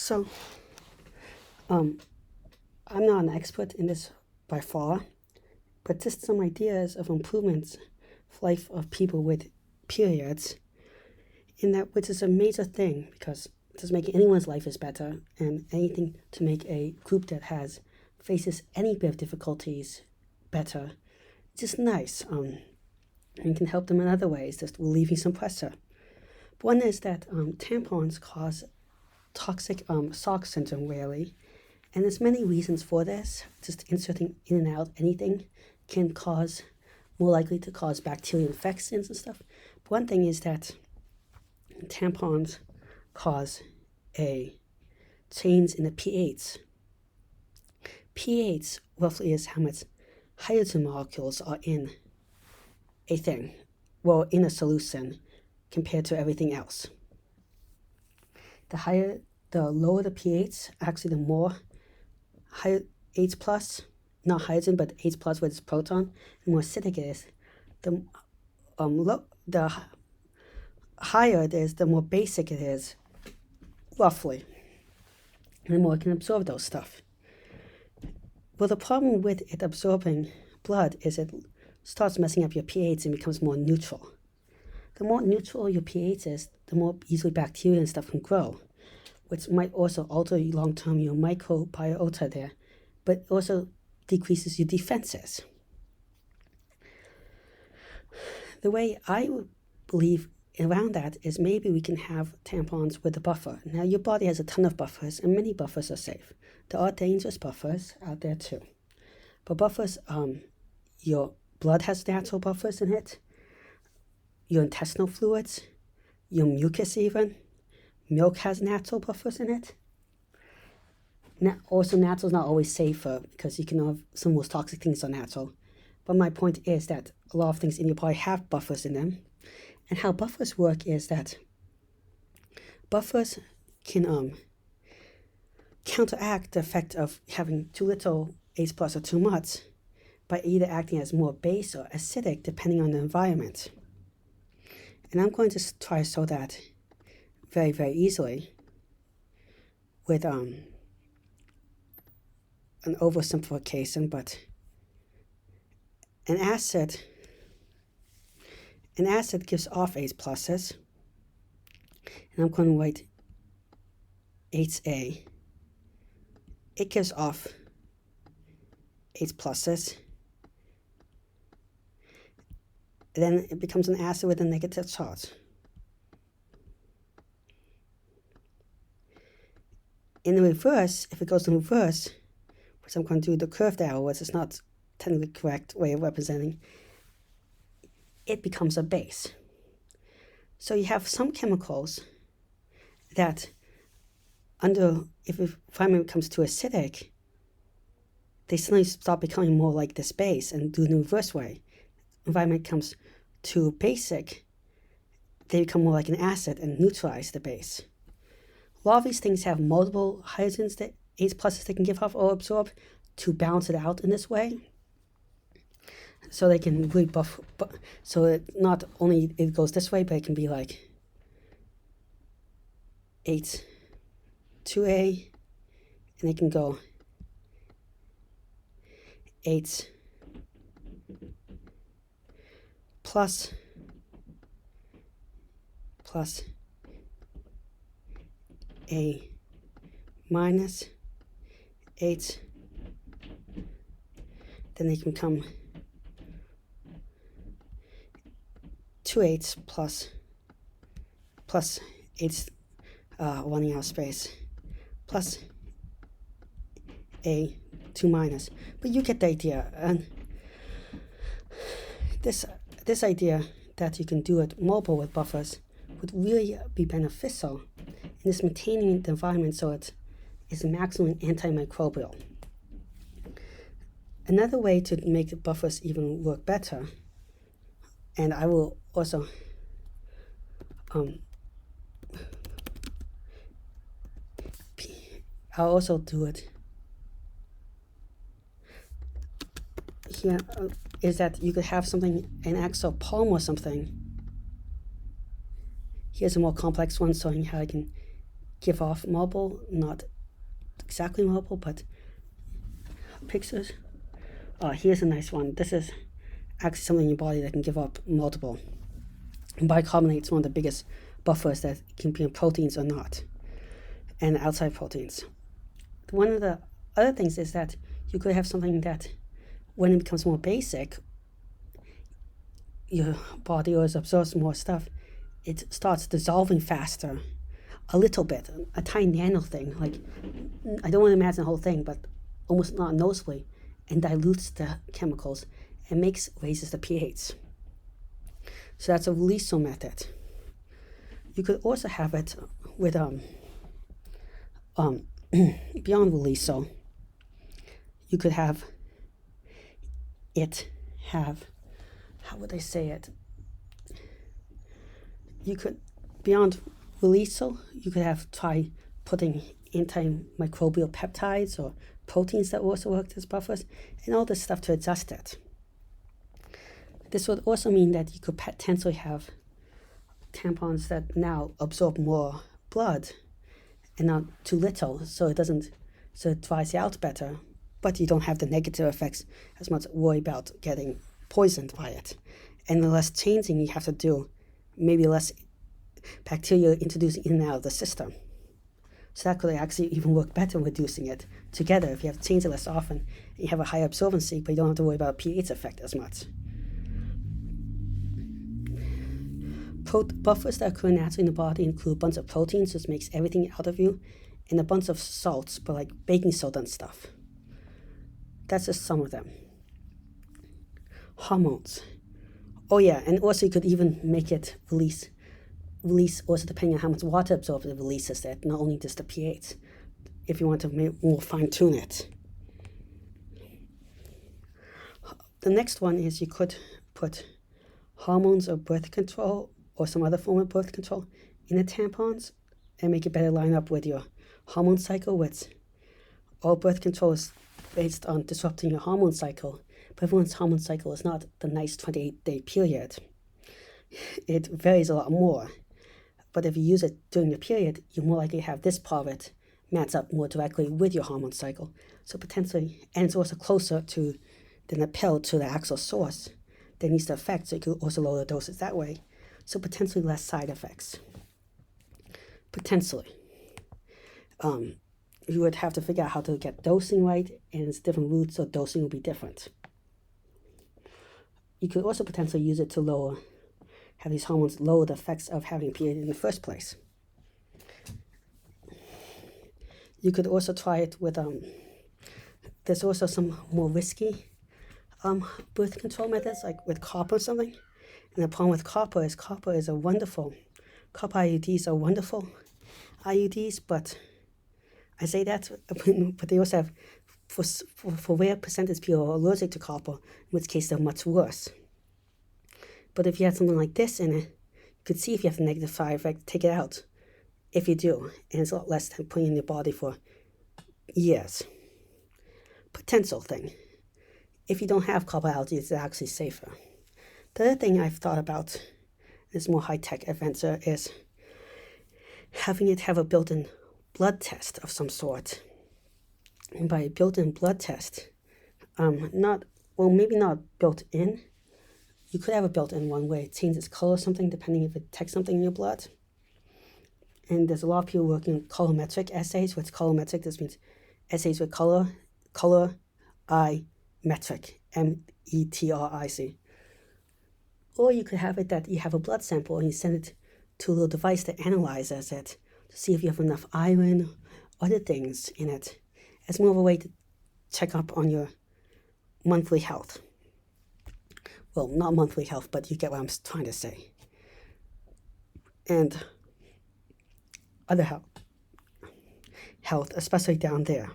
So, um, I'm not an expert in this by far, but just some ideas of improvements for life of people with periods, in that which is a major thing because just making anyone's life is better, and anything to make a group that has faces any bit of difficulties better, just nice. And can help them in other ways, just relieving some pressure. One is that tampons cause toxic sock syndrome rarely, and there's many reasons for this. Just inserting in and out anything can cause more likely to cause bacterial infections and stuff. But one thing is that tampons cause a change in the pH. pH roughly is how much hydrogen molecules are in a thing, well, in a solution compared to everything else. The lower the pH, actually the more H plus, not hydrogen, but H plus with its proton, the more acidic it is. The higher it is, the more basic it is, roughly, and the more it can absorb those stuff. Well, the problem with it absorbing blood is it starts messing up your pH and becomes more neutral. The more neutral your pH is, the more easily bacteria and stuff can grow, which might also alter long-term your microbiota there, but also decreases your defenses. The way I believe around that is maybe we can have tampons with a buffer. Now, your body has a ton of buffers, and many buffers are safe. There are dangerous buffers out there too. But buffers, your blood has natural buffers in it, your intestinal fluids, your mucus even. Milk has natural buffers in it. Also, natural is not always safer because you can have some of the most toxic things are natural. But my point is that a lot of things in your body have buffers in them. And how buffers work is that buffers can counteract the effect of having too little H plus or too much by either acting as more base or acidic depending on the environment. And I'm going to try to show that very, very easily with an oversimplification, but an acid gives off H pluses, and I'm going to write HA. It gives off H pluses. Then it becomes an acid with a negative charge. In the reverse, if it goes in reverse, which I'm going to do the curved arrow, which is not technically correct way of representing, it becomes a base. So you have some chemicals that if the environment becomes too acidic, they suddenly start becoming more like this base and do it in the reverse way. Environment becomes too basic, they become more like an acid and neutralize the base. A lot of these things have multiple hydrogens that H pluses they can give off or absorb to balance it out in this way. So they can really buff, so it not only it goes this way, but it can be like H2A, and it can go H plus A minus H, then they can come 2H plus H running out of space plus A 2 minus. But you get the idea. And this idea that you can do it mobile with buffers would really be beneficial in this maintaining the environment so it is maximally antimicrobial. Another way to make the buffers even work better, and I will also I'll also do it here, is that you could have something, an axial poem or something. Here's a more complex one showing how I can give off multiple, not exactly multiple, but pixels. Here's a nice one. This is actually something in your body that can give up multiple. And bicarbonate is one of the biggest buffers that can be in proteins or not, and outside proteins. One of the other things is that you could have something that when it becomes more basic, your body always absorbs more stuff, it starts dissolving faster, a little bit, a tiny nano thing, like, I don't want to imagine the whole thing, but almost not noticeably, and dilutes the chemicals and raises the pH. So that's a Releaso method. You could also have it with beyond Releaso. You could have it have, how would I say it? You could, beyond Releaso, you could have try putting antimicrobial peptides or proteins that also work as buffers, and all this stuff to adjust it. This would also mean that you could potentially have tampons that now absorb more blood and not too little, so it dries you out better, but you don't have the negative effects as much worry about getting poisoned by it. And the less changing you have to do, maybe less bacteria introducing in and out of the system. So that could actually even work better in reducing it together if you have to change it less often. You have a higher absorbency, but you don't have to worry about pH effect as much. Buffers that occur naturally in the body include a bunch of proteins, which makes everything out of you, and a bunch of salts, but like baking soda and stuff. That's just some of them. Hormones. Oh yeah, and also you could even make it release also depending on how much water absorbs, it releases it, not only just the pH, if you want to more fine-tune it. The next one is you could put hormones or birth control or some other form of birth control in the tampons and make it better line up with your hormone cycle, which all birth control is based on disrupting your hormone cycle, but everyone's hormone cycle is not the nice 28-day period. It varies a lot more. But if you use it during the period, you're more likely to have this part of it match up more directly with your hormone cycle. So potentially, and it's also closer than a pill to the actual source that needs the effect, so you could also lower the doses that way. So potentially less side effects. Potentially. You would have to figure out how to get dosing right, and it's different routes, so dosing will be different. You could also potentially use it to have these hormones lower the effects of having a period in the first place. You could also try it with, there's also some more risky birth control methods, like with copper or something. And the problem with copper is a wonderful, copper IUDs are wonderful IUDs, but I say that, but they also have, for rare percentage people are allergic to copper, in which case they're much worse. But if you had something like this in it, you could see if you have the negative side effect, take it out. If you do, and it's a lot less than putting in your body for years. Potential thing. If you don't have copper allergy, it's actually safer. The other thing I've thought about, this more high-tech adventure, is having it have a built-in blood test of some sort. And by built-in blood test, maybe not built-in. You could have a built-in one where it changes color or something, depending if it detects something in your blood. And there's a lot of people working on colorimetric assays. What's colorimetric? This means assays with color, metric, METRIC. Or you could have it that you have a blood sample and you send it to a little device that analyzes it to see if you have enough iron, other things in it. It's more of a way to check up on your monthly health. Well, not monthly health, but you get what I'm trying to say. And other health, especially down there.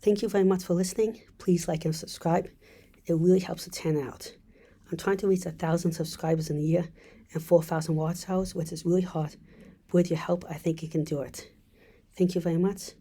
Thank you very much for listening. Please like and subscribe. It really helps the channel out. I'm trying to reach 1,000 subscribers in a year and 4,000 watch hours, which is really hard. With your help, I think you can do it. Thank you very much.